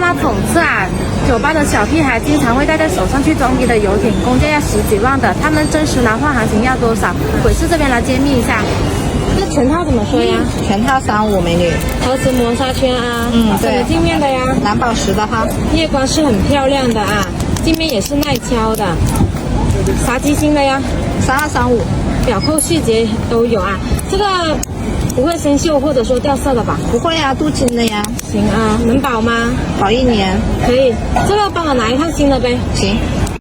妈讽刺啊，酒吧的小屁孩经常会带在手上去装逼的游艇，公价要10几万的，他们真实拿货行情要多少？鬼市这边来揭秘一下。这全套怎么说呀？全套35，美女。陶瓷磨砂圈啊，对。什么镜面的呀？蓝宝石的哈。夜光是很漂亮的啊，镜面也是耐敲的。啥机芯的呀3235。表扣细节都有啊，这个不会生锈或者说掉色的吧？不会啊，镀金的呀。行啊，能保吗？保1年。可以，这个帮我拿一套新的呗。行。